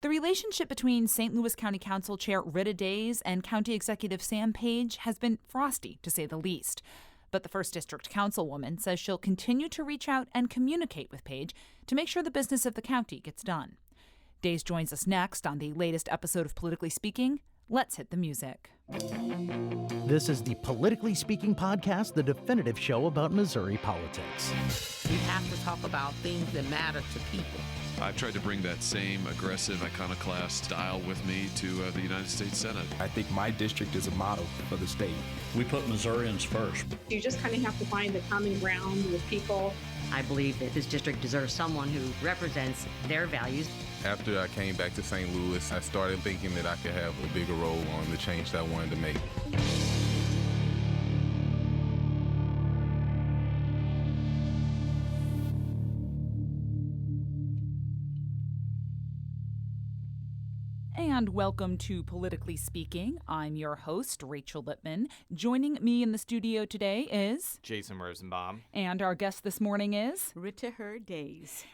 The relationship between St. Louis County Council Chair Rita Days and County Executive Sam Page has been frosty, to say the least. But the 1st District Councilwoman says she'll continue to reach out and communicate with Page to make sure the business of the county gets done. Days joins us next on the latest episode of Politically Speaking. Let's hit the music. This is the Politically Speaking podcast, the definitive show about Missouri politics. We have to talk about things that matter to people. I've tried to bring that same aggressive, iconoclast style with me to the United States Senate. I think my district is a model for the state. We put Missourians first. You just kind of have to find the common ground with people. I believe that this district deserves someone who represents their values. After I came back to St. Louis, I started thinking that I could have a bigger role on the change that I wanted to make. And welcome to Politically Speaking. I'm your host, Rachel Lippmann. Joining me in the studio today is Jason Rosenbaum. And our guest this morning is Rita Days.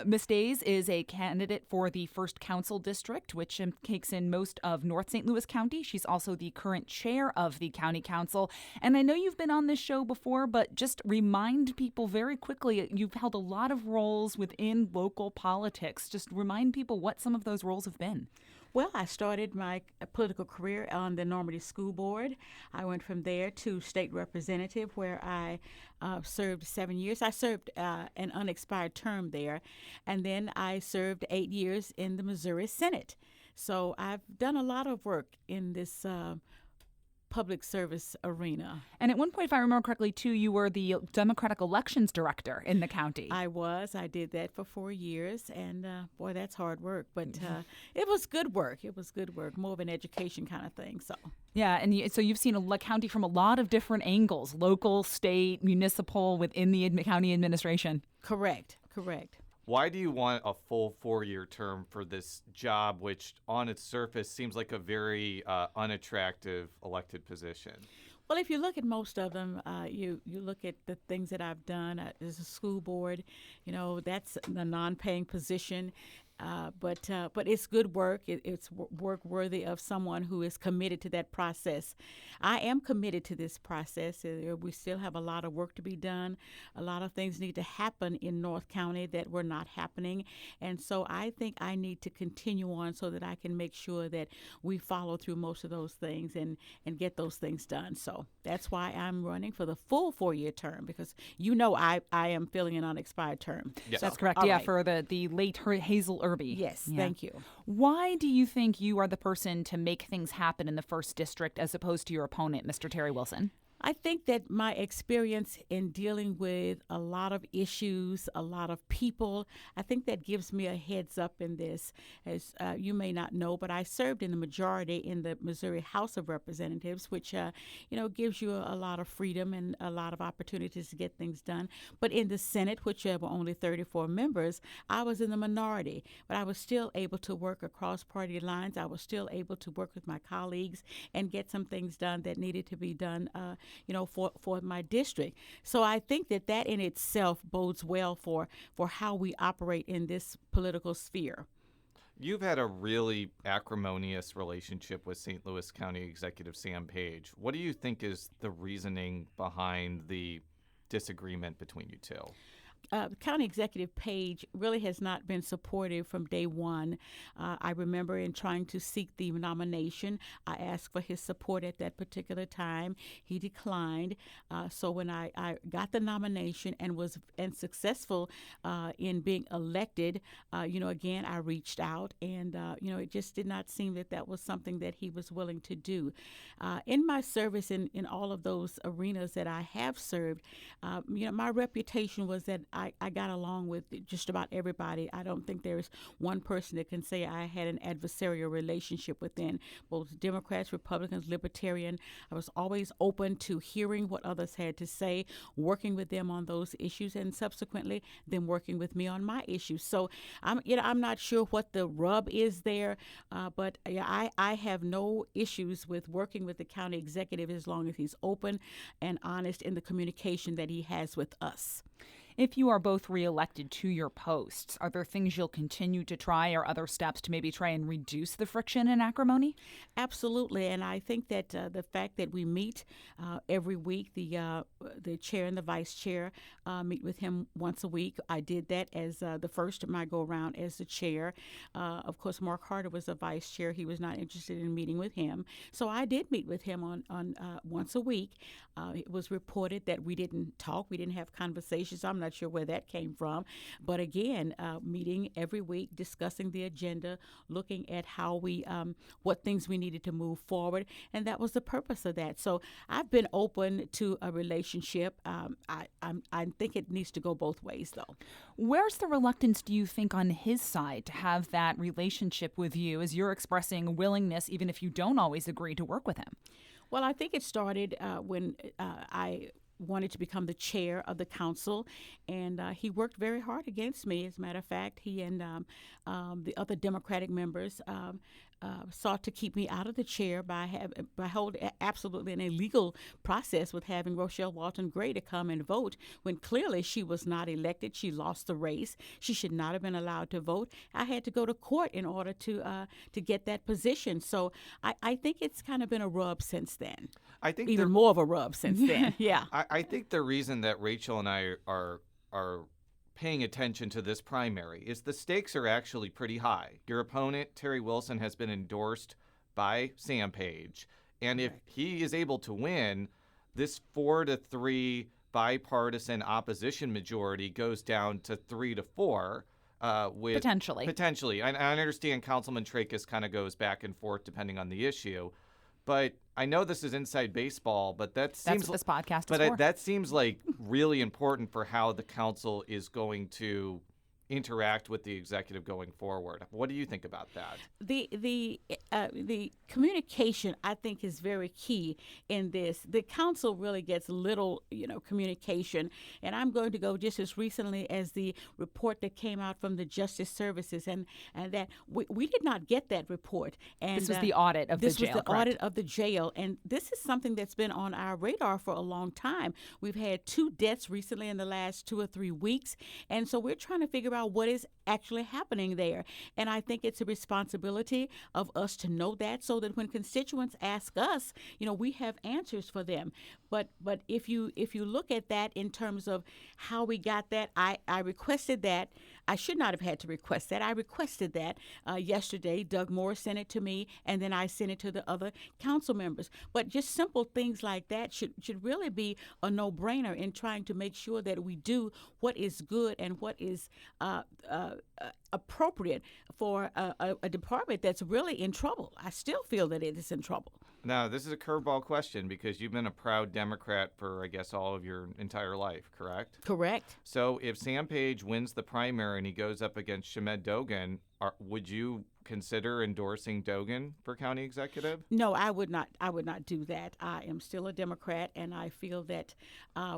Miss Days is a candidate for the 1st Council District, which takes in most of North St. Louis County. She's also the current chair of the County Council. And I know you've been on this show before, but just remind people very quickly, you've held a lot of roles within local politics. Just remind people what some of those roles have been. Well, I started my political career on the Normandy School Board. I went from there to state representative, where I served 7 years. I served an unexpired term there, and then I served 8 years in the Missouri Senate. So I've done a lot of work in this public service arena. And at one point, if I remember correctly, too, you were the Democratic Elections Director in the county. I was. I did that for 4 years, and boy, that's hard work. But it was good work. It was good work, more of an education kind of thing. So yeah, and so you've seen a county from a lot of different angles: local, state, municipal, within the county administration. Correct. Why do you want a full 4-year term for this job, which on its surface seems like a very unattractive elected position? Well, if you look at most of them, you look at the things that I've done as a school board, that's a non-paying position. But it's good work. It's work worthy of someone who is committed to that process. I am committed to this process. We still have a lot of work to be done. A lot of things need to happen in North County that were not happening. And so I think I need to continue on so that I can make sure that we follow through most of those things and get those things done. So that's why I'm running for the full 4-year term, because I am filling an unexpired term. Yes. That's correct. All yeah, right. For the late Hazel Irby. Yes, yeah. Thank you. Why do you think you are the person to make things happen in the 1st District as opposed to your opponent, Mr. Terry Wilson? I think that my experience in dealing with a lot of issues, a lot of people, I think that gives me a heads up in this. As you may not know, but I served in the majority in the Missouri House of Representatives, which, gives you a lot of freedom and a lot of opportunities to get things done. But in the Senate, which were only 34 members, I was in the minority. But I was still able to work across party lines. I was still able to work with my colleagues and get some things done that needed to be done for my district. So I think that in itself bodes well for how we operate in this political sphere. You've had a really acrimonious relationship with St. Louis County Executive Sam Page. What do you think is the reasoning behind the disagreement between you two? County Executive Page really has not been supportive from day one. I remember in trying to seek the nomination, I asked for his support at that particular time. He declined. So when I got the nomination and was successful in being elected, again, I reached out, and it just did not seem that was something that he was willing to do. In my service in all of those arenas that I have served, my reputation was that I got along with just about everybody. I don't think there is one person that can say I had an adversarial relationship within both Democrats, Republicans, Libertarian. I was always open to hearing what others had to say, working with them on those issues, and subsequently them working with me on my issues. So I'm not sure what the rub is there, but I have no issues with working with the county executive as long as he's open and honest in the communication that he has with us. If you are both reelected to your posts, are there things you'll continue to try or other steps to maybe try and reduce the friction and acrimony? Absolutely, and I think that the fact that we meet every week, the chair and the vice chair meet with him once a week. I did that as the first of my go around as the chair. Of course, Mark Harder was the vice chair. He was not interested in meeting with him, so I did meet with him on once a week. It was reported that we didn't talk, we didn't have conversations. I'm not sure where that came from, but again, meeting every week, discussing the agenda, looking at how we, what things we needed to move forward, and that was the purpose of that. So I've been open to a relationship. I think it needs to go both ways, though. Where's the reluctance, do you think, on his side to have that relationship with you as you're expressing a willingness, even if you don't always agree, to work with him? Well, I think it started when I wanted to become the chair of the council, and he worked very hard against me. As a matter of fact, he and the other Democratic members sought to keep me out of the chair by holding absolutely an illegal process with having Rochelle Walton Gray to come and vote when clearly she was not elected. She lost the race. She should not have been allowed to vote. I had to go to court in order to get that position. So I think it's kind of been a rub since then. I think even more of a rub since then. Yeah. I think the reason that Rachel and I are paying attention to this primary is the stakes are actually pretty high. Your opponent, Terry Wilson, has been endorsed by Sam Page, and if he is able to win, this 4-3 bipartisan opposition majority goes down to 3-4. With potentially. I understand Councilman Trachis kind of goes back and forth depending on the issue, but I know this is inside baseball, but that's what this podcast is for. That seems like really important for how the council is going to interact with the executive going forward. What do you think about that? The communication, I think, is very key in this. The council really gets little, communication, and I'm going to go just as recently as the report that came out from the Justice Services, and that we did not get that report. And this was the audit of the jail. This was the audit of the jail, and this is something that's been on our radar for a long time. We've had 2 deaths recently in the last 2 or 3 weeks, and so we're trying to figure out what is actually happening there. And I think it's a responsibility of us to know that, so that when constituents ask us, we have answers for them. But if you look at that in terms of how we got that, I requested that. I should not have had to request that. I requested that yesterday. Doug Moore sent it to me, and then I sent it to the other council members. But just simple things like that should really be a no-brainer in trying to make sure that we do what is good and what is appropriate for a department that's really in trouble. I still feel that it is in trouble. Now, this is a curveball question because you've been a proud Democrat for, I guess, all of your entire life, correct? Correct. So if Sam Page wins the primary and he goes up against Shamed Dogan, would you consider endorsing Dogan for county executive? No, I would not. I would not do that. I am still a Democrat, and I feel that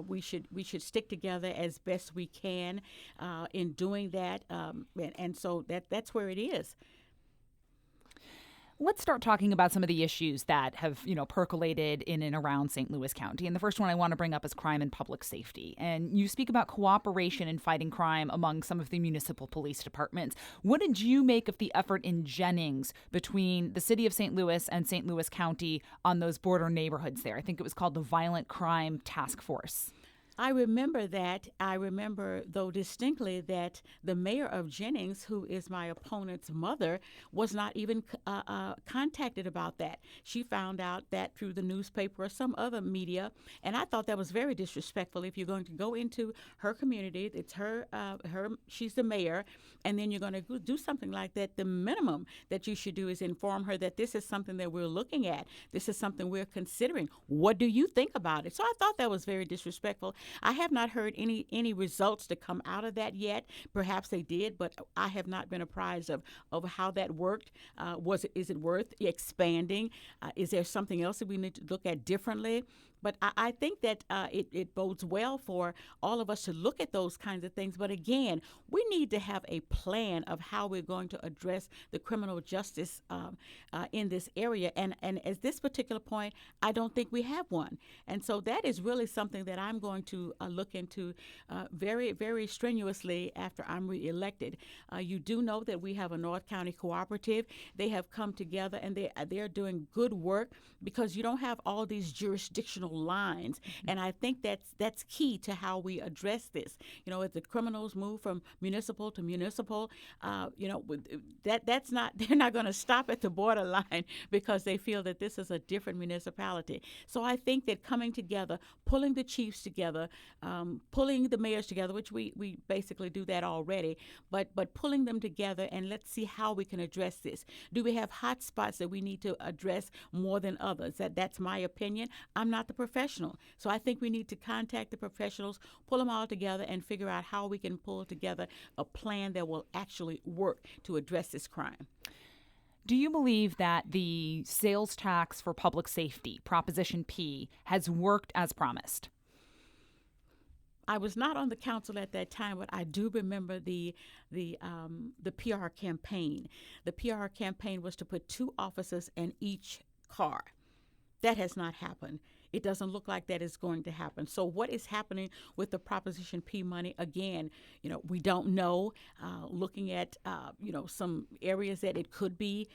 we should stick together as best we can in doing that. And so that's where it is. Let's start talking about some of the issues that have, percolated in and around St. Louis County. And the first one I want to bring up is crime and public safety. And you speak about cooperation in fighting crime among some of the municipal police departments. What did you make of the effort in Jennings between the city of St. Louis and St. Louis County on those border neighborhoods there? I think it was called the Violent Crime Task Force. I remember that. I remember, though, distinctly that the mayor of Jennings, who is my opponent's mother, was not even contacted about that. She found out that through the newspaper or some other media, and I thought that was very disrespectful. If you're going to go into her community, it's her she's the mayor, and then you're going to do something like that, the minimum that you should do is inform her that this is something that we're looking at. This is something we're considering. What do you think about it? So I thought that was very disrespectful. I have not heard any results to come out of that yet. Perhaps they did, but I have not been apprised of how that worked. Is it worth expanding? Is there something else that we need to look at differently? I think that it bodes well for all of us to look at those kinds of things. But again, we need to have a plan of how we're going to address the criminal justice in this area. And at this particular point, I don't think we have one. And so that is really something that I'm going to look into very, very strenuously after I'm reelected. You do know that we have a North County cooperative. They have come together and they're doing good work because you don't have all these jurisdictional lines. And I think that's key to how we address this. If the criminals move from municipal to municipal, that's not, they're not going to stop at the borderline because they feel that this is a different municipality. So I think that coming together, pulling the chiefs together, pulling the mayors together, which we basically do that already, but pulling them together and let's see how we can address this. Do we have hot spots that we need to address more than others? That's my opinion. I'm not the professional. So I think we need to contact the professionals, pull them all together, and figure out how we can pull together a plan that will actually work to address this crime. Do you believe that the sales tax for public safety, Proposition P, has worked as promised? I was not on the council at that time, but I do remember the PR campaign. The PR campaign was to put 2 officers in each car. That has not happened. It doesn't look like that is going to happen. So what is happening with the Proposition P money? Again, we don't know. Looking at, some areas that it could be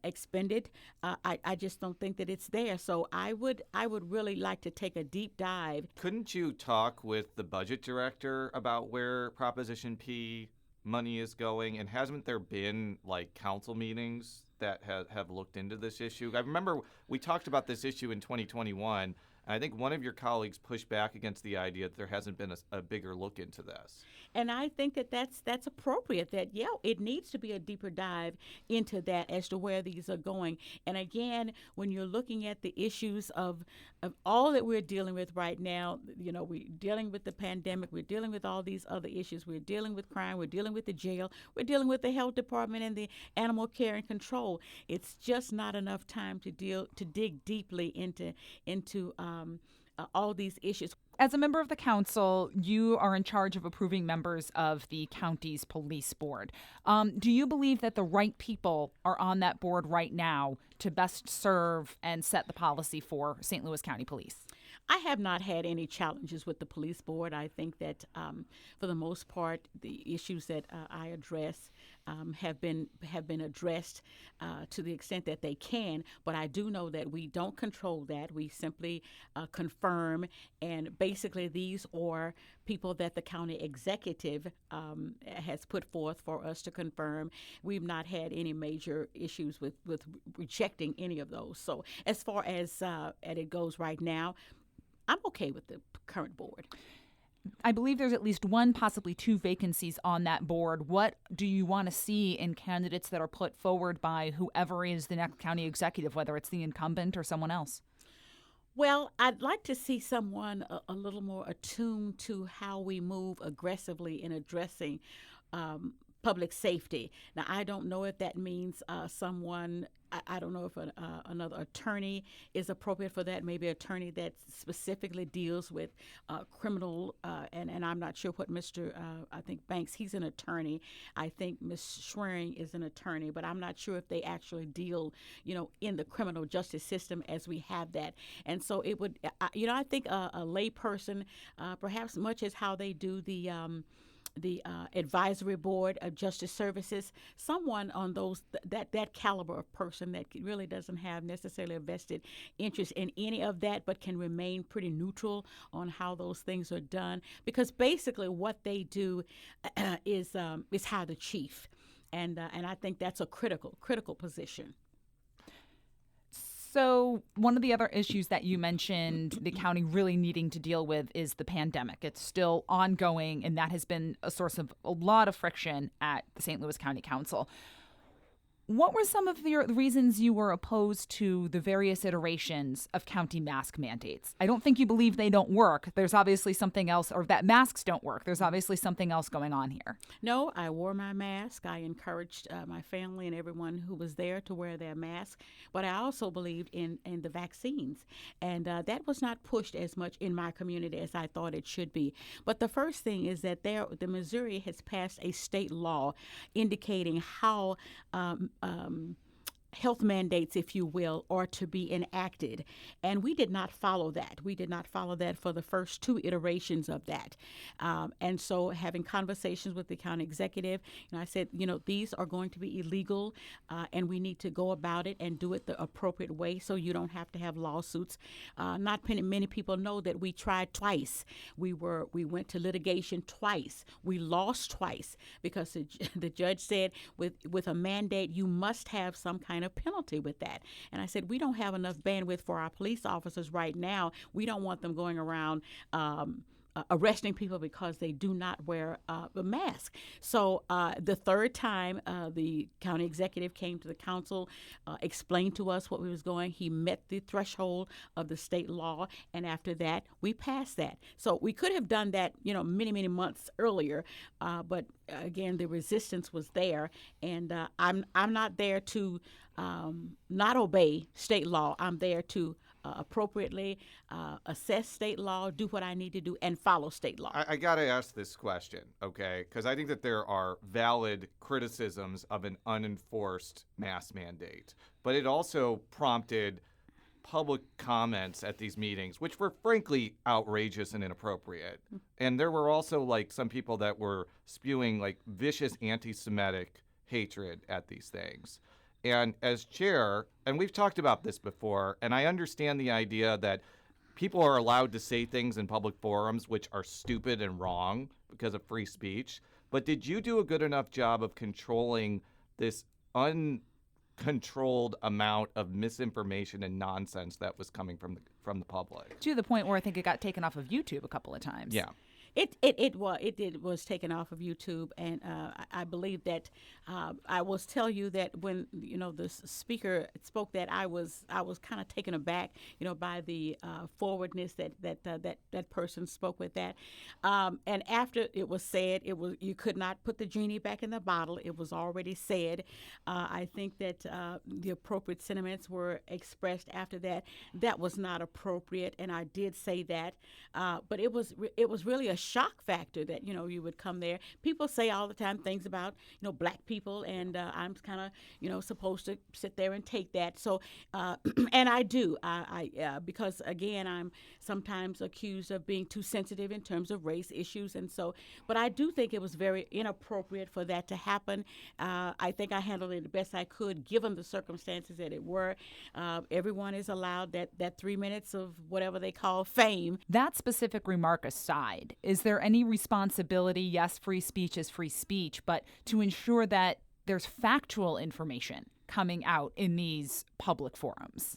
expended, I just don't think that it's there. So I would really like to take a deep dive. Couldn't you talk with the budget director about where Proposition P money is going? And hasn't there been council meetings that have looked into this issue? I remember we talked about this issue in 2021, and I think one of your colleagues pushed back against the idea that there hasn't been a bigger look into this. And I think that that's appropriate, that, it needs to be a deeper dive into that as to where these are going. And again, when you're looking at the issues of all that we're dealing with right now, we're dealing with the pandemic, we're dealing with all these other issues, we're dealing with crime, we're dealing with the jail, we're dealing with the health department and the animal care and control. It's just not enough time to dig deeply into all these issues. As a member of the council, you are in charge of approving members of the county's police board. Do you believe that the right people are on that board right now to best serve and set the policy for St. Louis County Police? I have not had any challenges with the police board. I think that for the most part, the issues that I address have been addressed to the extent that they can. But I do know that we don't control that. We simply confirm, and basically these are people that the county executive has put forth for us to confirm. We've not had any major issues with rejecting any of those. So as far as it goes right now, I'm okay with the current board. I believe there's at least 1, possibly 2 vacancies on that board. What do you want to see in candidates that are put forward by whoever is the next county executive, whether it's the incumbent or someone else? Well, I'd like to see someone a little more attuned to how we move aggressively in addressing public safety. Now, I don't know if that means someone, I don't know if another attorney is appropriate for that, maybe an attorney that specifically deals with criminal, and I'm not sure what I think Banks, he's an attorney. I think Ms. Schwering is an attorney, but I'm not sure if they actually deal, in the criminal justice system as we have that. And so it would, I think a lay person, perhaps much as how they do the advisory board of justice services, someone on that caliber of person that really doesn't have necessarily a vested interest in any of that, but can remain pretty neutral on how those things are done. Because basically what they do is hire the chief, and I think that's a critical position. So one of the other issues that you mentioned the county really needing to deal with is the pandemic. It's still ongoing, and that has been a source of a lot of friction at the St. Louis County Council. What were some of the reasons you were opposed to the various iterations of county mask mandates? I don't think you believe they don't work. There's obviously something else, or that masks don't work. There's obviously something else going on here. No, I wore my mask. I encouraged my family and everyone who was there to wear their mask. But I also believed in the vaccines. And that was not pushed as much in my community as I thought it should be. But the first thing is that the Missouri has passed a state law indicating how health mandates, if you will, are to be enacted. And we did not follow that. We did not follow that for the first two iterations of that. And so having conversations with the county executive, I said, these are going to be illegal and we need to go about it and do it the appropriate way so you don't have to have lawsuits. Not many people know that we tried twice. We went to litigation twice. We lost twice because the judge said with a mandate, you must have some kind of penalty with that. And I said, we don't have enough bandwidth for our police officers right now. We don't want them going around arresting people because they do not wear a mask. So the third time the county executive came to the council, explained to us what we was going. He met the threshold of the state law, and after that, we passed that. So we could have done that, many months earlier, but again, the resistance was there, and I'm not there to not obey state law. I'm there to appropriately assess state law, do what I need to do, and follow state law. I got to ask this question, okay? Because I think that there are valid criticisms of an unenforced mask mandate, but it also prompted public comments at these meetings, which were frankly outrageous and inappropriate. And there were also some people that were spewing vicious anti-Semitic hatred at these things. And as chair, and we've talked about this before, and I understand the idea that people are allowed to say things in public forums which are stupid and wrong because of free speech, but did you do a good enough job of controlling this uncontrolled amount of misinformation and nonsense that was coming from the public? To the point where I think it got taken off of YouTube a couple of times. Yeah. It was taken off of YouTube, and I believe that I will tell you that when the speaker spoke, that I was kind of taken aback, by the forwardness that person spoke with that, and after it was said, you could not put the genie back in the bottle. It was already said. I think that the appropriate sentiments were expressed after that. That was not appropriate, and I did say that, but it was really a shock factor that you would come there. People say all the time things about black people, and I'm kind of supposed to sit there and take that. So and I do I because again I'm sometimes accused of being too sensitive in terms of race issues, and so but I do think it was very inappropriate for that to happen. I think I handled it the best I could given the circumstances that it were. Everyone is allowed that 3 minutes of whatever they call fame. That specific remark aside, is there any responsibility? Yes, free speech is free speech, but to ensure that there's factual information coming out in these public forums?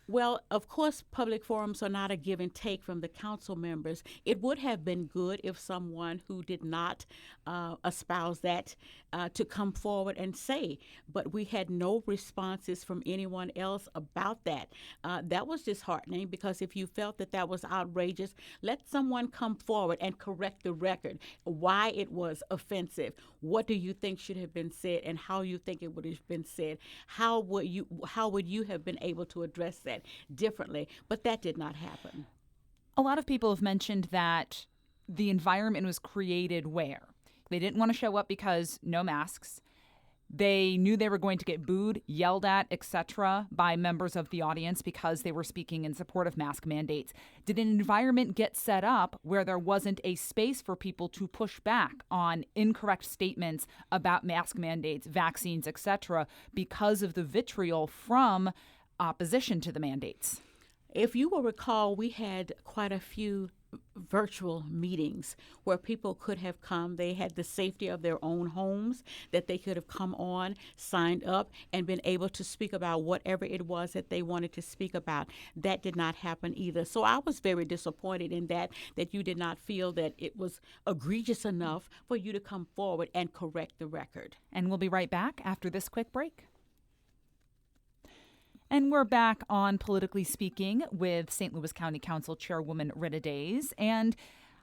Well, of course, public forums are not a give and take from the council members. It would have been good if someone who did not espouse that to come forward and say, but we had no responses from anyone else about that. That was disheartening, because if you felt that was outrageous, let someone come forward and correct the record, why it was offensive. What do you think should have been said, and how you think it would have been said? How would you have been able to address that differently? But that did not happen. A lot of people have mentioned that the environment was created where they didn't want to show up because no masks. They knew they were going to get booed, yelled at, etc. by members of the audience because they were speaking in support of mask mandates. Did an environment get set up where there wasn't a space for people to push back on incorrect statements about mask mandates, vaccines, etc. because of the vitriol from opposition to the mandates? If you will recall, we had quite a few virtual meetings where people could have come. They had the safety of their own homes, that they could have come on, signed up, and been able to speak about whatever it was that they wanted to speak about. That did not happen either. So I was very disappointed in that you did not feel that it was egregious enough for you to come forward and correct the record. And we'll be right back after this quick break. And we're back on Politically Speaking with St. Louis County Council Chairwoman Rita Days. And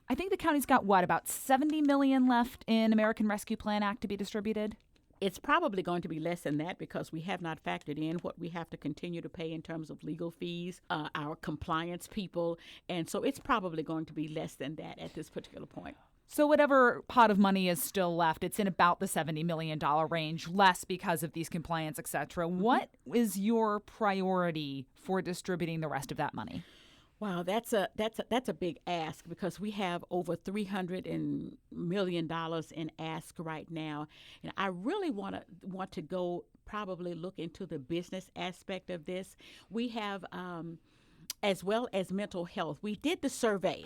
I think the county's got, about $70 million left in American Rescue Plan Act to be distributed? It's probably going to be less than that because we have not factored in what we have to continue to pay in terms of legal fees, our compliance people. And so it's probably going to be less than that at this particular point. So whatever pot of money is still left, it's in about the $70 million range, less because of these compliance, et cetera. What is your priority for distributing the rest of that money? Wow, that's a big ask because we have over $300 million in ask right now, and I really want to go probably look into the business aspect of this. We have as well as mental health. We did the survey,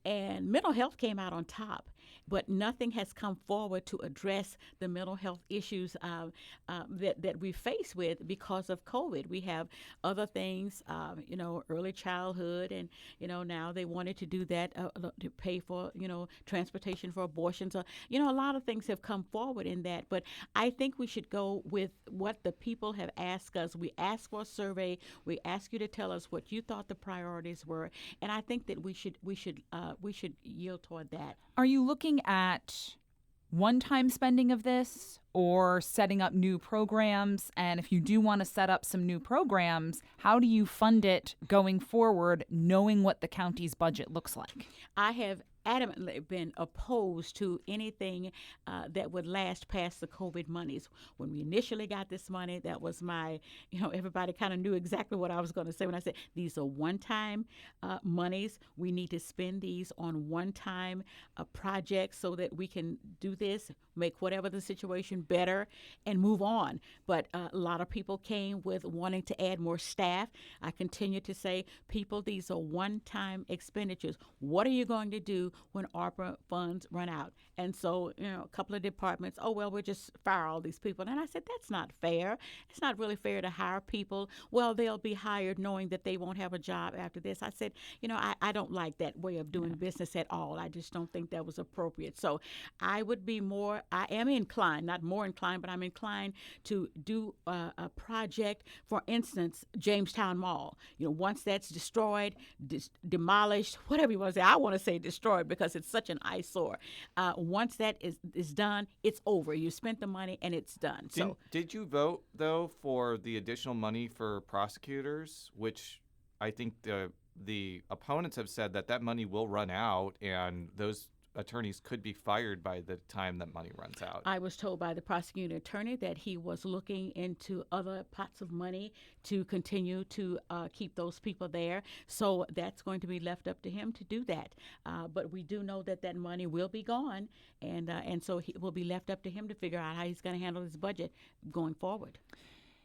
and mental health came out on top, but nothing has come forward to address the mental health issues that we face with because of COVID. We have other things, early childhood, and now they wanted to do that to pay for transportation for abortions. A lot of things have come forward in that, but I think we should go with what the people have asked us. We asked for a survey. We asked you to tell us what you thought the priorities were, and I think that we should yield toward that. Are you looking at one-time spending of this or setting up new programs? And if you do want to set up some new programs, how do you fund it going forward, knowing what the county's budget looks like? I have adamantly been opposed to anything that would last past the COVID monies. When we initially got this money, that was my, everybody kind of knew exactly what I was going to say when I said these are one-time monies. We need to spend these on one-time projects so that we can do this, make whatever the situation better, and move on. But a lot of people came with wanting to add more staff. I continue to say, people, these are one-time expenditures. What are you going to do when ARPA funds run out? And so, a couple of departments, we'll just fire all these people. And I said, that's not fair. It's not really fair to hire people. Well, they'll be hired knowing that they won't have a job after this. I said, I don't like that way of doing business at all. I just don't think that was appropriate. So I am inclined, not more inclined, but I'm inclined to do a project, for instance, Jamestown Mall. Once that's destroyed, demolished, whatever you want to say. I want to say destroyed because it's such an eyesore. Once that is done, it's over. You spent the money and it's done. Did you vote, though, for the additional money for prosecutors, which I think the opponents have said that money will run out and those attorneys could be fired by the time that money runs out? I was told by the prosecuting attorney that he was looking into other pots of money to continue to keep those people there. So that's going to be left up to him to do that. But we do know that money will be gone, and so it will be left up to him to figure out how he's going to handle his budget going forward.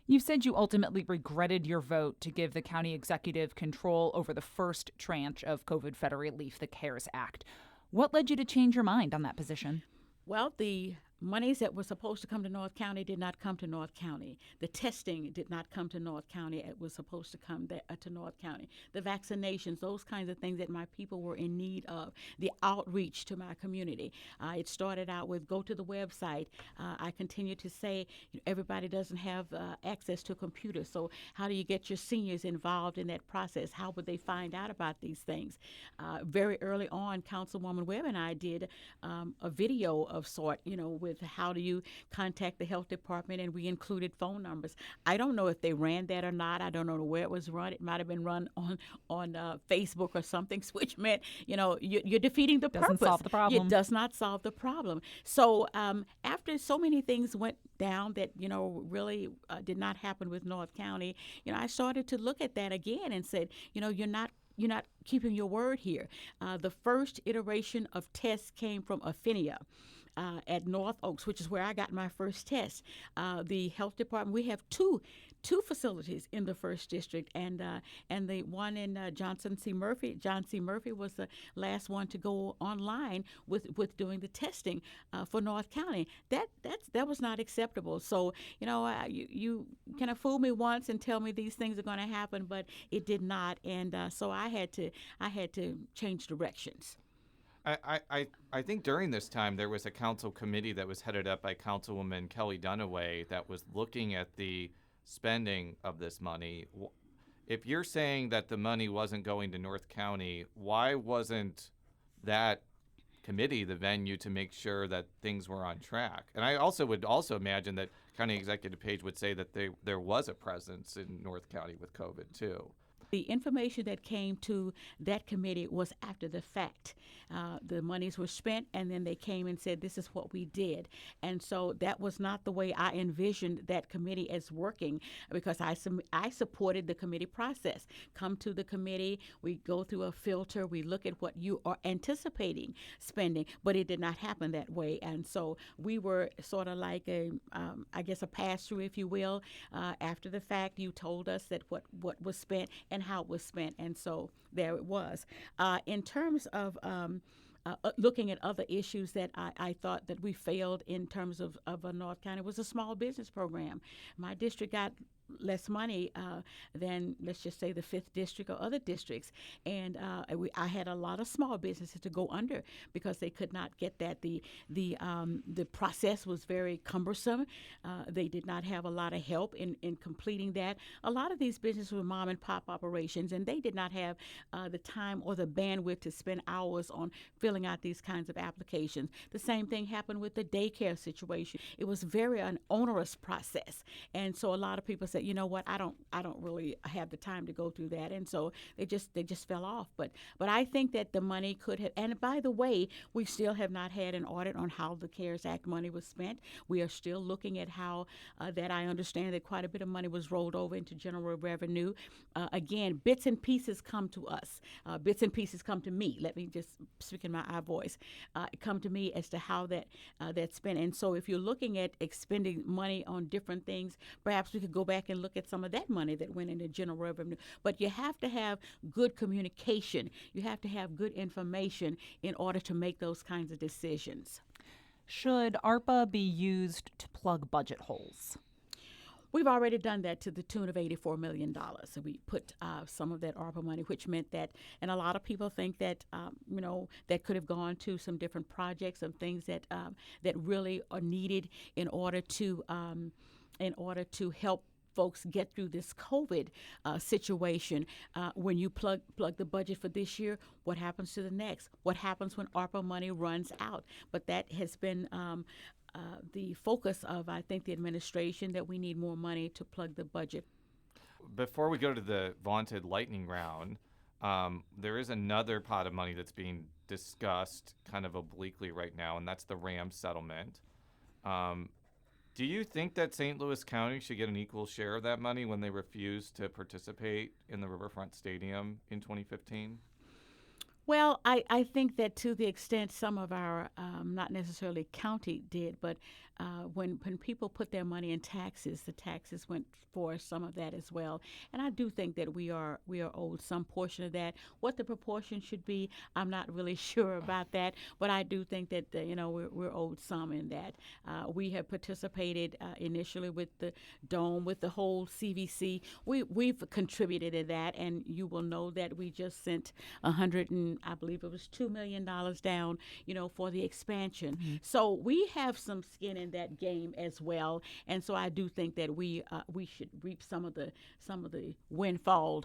You said you ultimately regretted your vote to give the county executive control over the first tranche of COVID federal relief, the CARES Act. What led you to change your mind on that position? Well, the monies that were supposed to come to North County did not come to North County. The testing did not come to North County. It was supposed to come to North County. The vaccinations, those kinds of things that my people were in need of. The outreach to my community. It started out with go to the website. I continue to say everybody doesn't have access to a computer. So how do you get your seniors involved in that process? How would they find out about these things? Very early on, Councilwoman Webb and I did a video of sort, with how do you contact the health department, and we included phone numbers. I don't know if they ran that or not. I don't know where it was run. It might have been run on Facebook or something, which meant, you're defeating the purpose. Doesn't solve the problem. It does not solve the problem. So after so many things went down that, really did not happen with North County, I started to look at that again and said, you're not keeping your word here. The first iteration of tests came from Affinia. at North Oaks, which is where I got my first test. The health department, we have two facilities in the first district, and the one in John C. Murphy was the last one to go online with doing the testing for North County. That was not acceptable. So you kind of fool me once and tell me these things are going to happen, but it did not, and so I had to change directions. I think during this time there was a council committee that was headed up by Councilwoman Kelly Dunaway that was looking at the spending of this money. If you're saying that the money wasn't going to North County, why wasn't that committee the venue to make sure that things were on track? And I would also imagine that County Executive Page would say that there was a presence in North County with COVID too. The information that came to that committee was after the fact. The monies were spent, and then they came and said, this is what we did. And so that was not the way I envisioned that committee as working, because I supported the committee process. Come to the committee, we go through a filter, we look at what you are anticipating spending, but it did not happen that way. And so we were sort of like a pass-through, if you will. After the fact, you told us that what was spent and how it was spent, and so there it was. In terms of looking at other issues that I thought that we failed in terms of North County was a small business program. My district got less money than, let's just say, the 5th district or other districts, and I had a lot of small businesses to go under because they could not get that. The process was very cumbersome. They did not have a lot of help in completing that. A lot of these businesses were mom and pop operations, and they did not have the time or the bandwidth to spend hours on filling out these kinds of applications. The same thing happened with the daycare situation. It was very an onerous process, and so a lot of people said, you know what, I don't really have the time to go through that, and so they just fell off. But I think that the money could have. And by the way, we still have not had an audit on how the CARES Act money was spent. We are still looking at how that. I understand that quite a bit of money was rolled over into general revenue. Again, bits and pieces come to us. Bits and pieces come to me. Let me just speak in my voice. Come to me as to how that's spent. And so if you're looking at expending money on different things, perhaps we could go back and look at some of that money that went into general revenue. But you have to have good communication. You have to have good information in order to make those kinds of decisions. Should ARPA be used to plug budget holes? We've already done that to the tune of $84 million. So we put some of that ARPA money, which meant that, and a lot of people think that, that could have gone to some different projects and things that really are needed in order to help folks get through this COVID situation. When you plug the budget for this year, what happens to the next? What happens when ARPA money runs out? But that has been the focus of, I think, the administration, that we need more money to plug the budget. Before we go to the vaunted lightning round, there is another pot of money that's being discussed kind of obliquely right now, and that's the Rams settlement. Do you think that St. Louis County should get an equal share of that money when they refused to participate in the Riverfront Stadium in 2015? Well, I think that to the extent some of our, not necessarily county did, but when people put their money in taxes, the taxes went for some of that as well. And I do think that we are owed some portion of that. What the proportion should be, I'm not really sure about that, but I do think that we're owed some in that. We have participated initially with the Dome, with the whole CVC. We've contributed to that, and you will know that we just sent I believe it was $2 million down, for the expansion. Mm-hmm. So we have some skin in that game as well, and so I do think that we should reap some of the windfall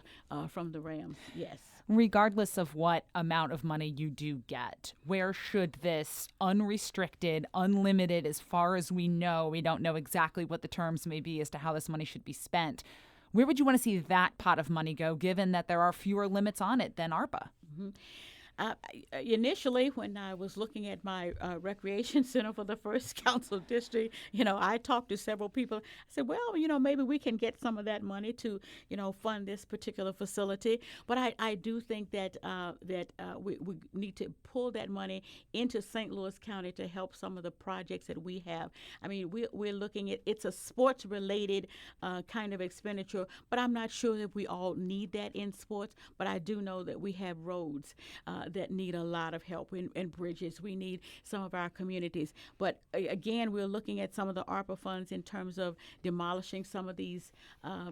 from the Rams. Yes. Regardless of what amount of money you do get, where should this unrestricted, unlimited, as far as we know, we don't know exactly what the terms may be as to how this money should be spent, where would you want to see that pot of money go, given that there are fewer limits on it than ARPA? Mm-hmm. Initially, when I was looking at my recreation center for the first council district, I talked to several people. I said, well, maybe we can get some of that money to, fund this particular facility. But I do think that we need to pull that money into St. Louis County to help some of the projects that we have. I mean, we're looking at, it's a sports-related kind of expenditure, but I'm not sure that we all need that in sports. But I do know that we have roads that need a lot of help and bridges. We need some of our communities. But again, we're looking at some of the ARPA funds in terms of demolishing some of these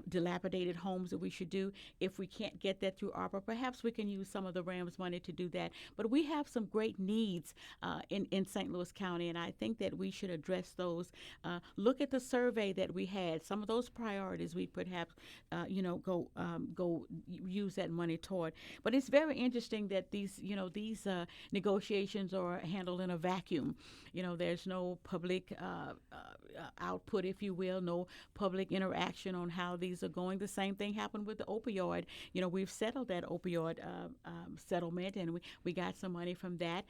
dilapidated homes that we should do. If we can't get that through ARPA, perhaps we can use some of the RAMS money to do that. But we have some great needs in St. Louis County, and I think that we should address those. Look at the survey that we had. Some of those priorities we perhaps go use that money toward. But it's very interesting that these negotiations are handled in a vacuum. There's no public output, if you will, no public interaction on how these are going. The same thing happened with the opioid. We've settled that opioid settlement, and we got some money from that.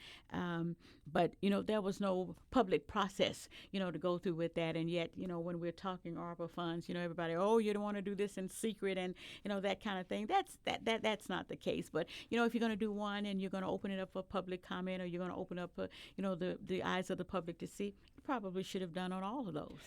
But there was no public process, to go through with that. And yet, when we're talking ARPA funds, everybody, you don't want to do this in secret, and that kind of thing. That's not the case. But if you're going to do one and you're going to open it up for public comment, or you're going to open up the eyes of the public to see, you probably should have done on all of those.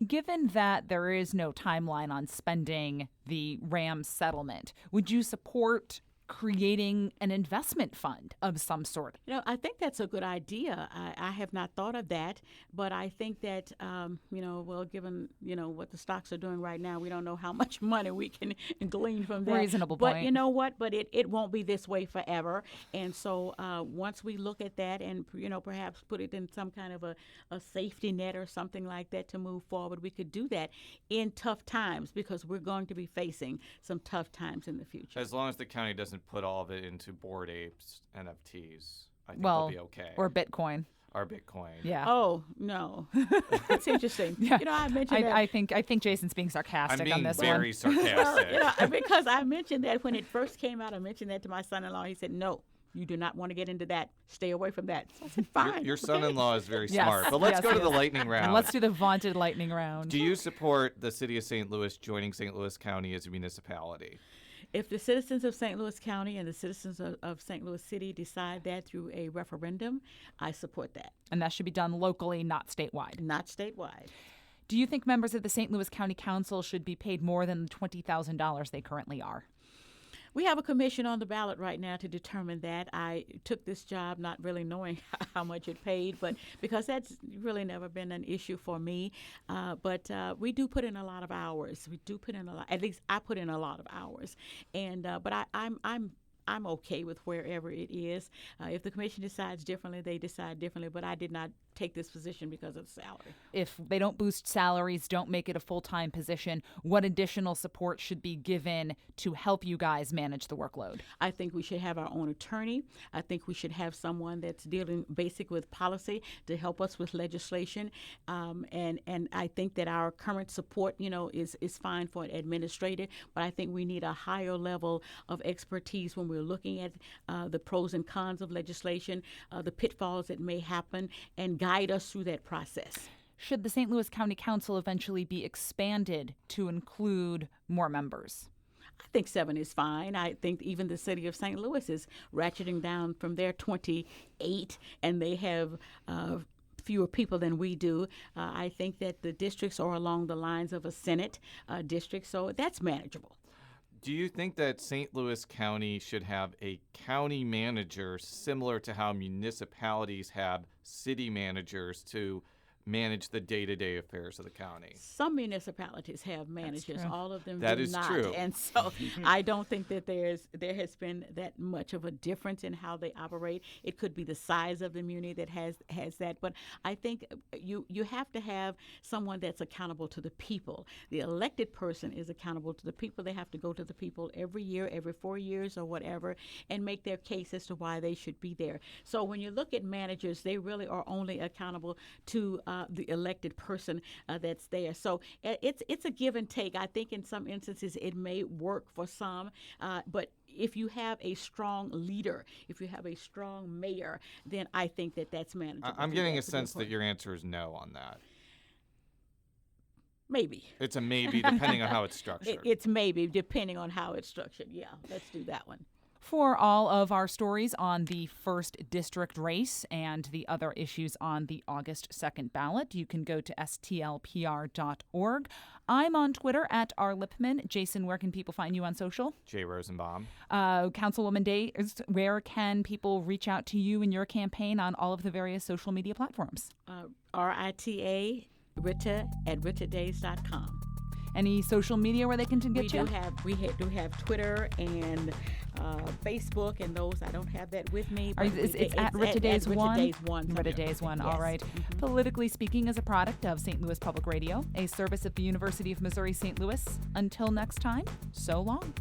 Given that there is no timeline on spending the RAMS settlement, would you support creating an investment fund of some sort? I think that's a good idea. I have not thought of that, but I think that, given, what the stocks are doing right now, we don't know how much money we can glean from that. Reasonable point. But you know what? But it won't be this way forever. And so once we look at that and, perhaps put it in some kind of a safety net or something like that to move forward, we could do that in tough times, because we're going to be facing some tough times in the future. As long as the county doesn't put all of it into Bored Apes NFTs, I think they'll be okay. Or Bitcoin. Or Bitcoin. Yeah. Oh no, that's interesting. Yeah. I mentioned that. I think Jason's being sarcastic on this one. I'm being very sarcastic. Because I mentioned that when it first came out. I mentioned that to my son-in-law. He said, "No, you do not want to get into that. Stay away from that." So I said, "Fine." Your son-in-law is very smart. But let's go to the lightning round. And let's do the vaunted lightning round. Do you support the city of St. Louis joining St. Louis County as a municipality? If the citizens of St. Louis County and the citizens of St. Louis City decide that through a referendum, I support that. And that should be done locally, not statewide. Not statewide. Do you think members of the St. Louis County Council should be paid more than the $20,000 they currently are? We have a commission on the ballot right now to determine that. I took this job not really knowing how much it paid, but because that's really never been an issue for me. But we do put in a lot of hours. We do put in a lot. At least I put in a lot of hours. And but I'm okay with wherever it is. If the commission decides differently, they decide differently. But I did not take this position because of the salary. If they don't boost salaries, don't make it a full-time position, what additional support should be given to help you guys manage the workload? I think we should have our own attorney. I think we should have someone that's dealing basic with policy to help us with legislation. And I think that our current support, is fine for an administrator, but I think we need a higher level of expertise when we're looking at the pros and cons of legislation, the pitfalls that may happen, and guide us through that process. Should the St. Louis County Council eventually be expanded to include more members? I think 7 is fine. I think even the city of St. Louis is ratcheting down from their 28, and they have fewer people than we do. I think that the districts are along the lines of a Senate district, so that's manageable. Do you think that St. Louis County should have a county manager similar to how municipalities have city managers to manage the day-to-day affairs of the county? Some municipalities have managers. All of them that do is not. True. And so I don't think that there has been that much of a difference in how they operate. It could be the size of the muni that has that. But I think you have to have someone that's accountable to the people. The elected person is accountable to the people. They have to go to the people every year, every 4 years or whatever, and make their case as to why they should be there. So when you look at managers, they really are only accountable to the elected person that's there. So it's a give and take. I think in some instances it may work for some, but if you have a strong leader, if you have a strong mayor, then I think that's manageable. I'm getting a sense that your answer is no on that. Maybe. It's a maybe, depending on how it's structured. It's maybe, depending on how it's structured. Yeah, let's do that one. For all of our stories on the 1st District race and the other issues on the August 2nd ballot, you can go to stlpr.org. I'm on Twitter at @rlippmann. Jason, where can people find you on social? Jay Rosenbaum. Councilwoman Days, where can people reach out to you and your campaign on all of the various social media platforms? RITA Rita at ritadays.com. Any social media where they can get you? We do have Twitter and Facebook, and those I don't have that with me. But it's at Rita Days 1? Rita Days 1. Rita Days 1, yes. all right. Mm-hmm. Politically Speaking is a product of St. Louis Public Radio, a service of the University of Missouri St. Louis. Until next time, so long.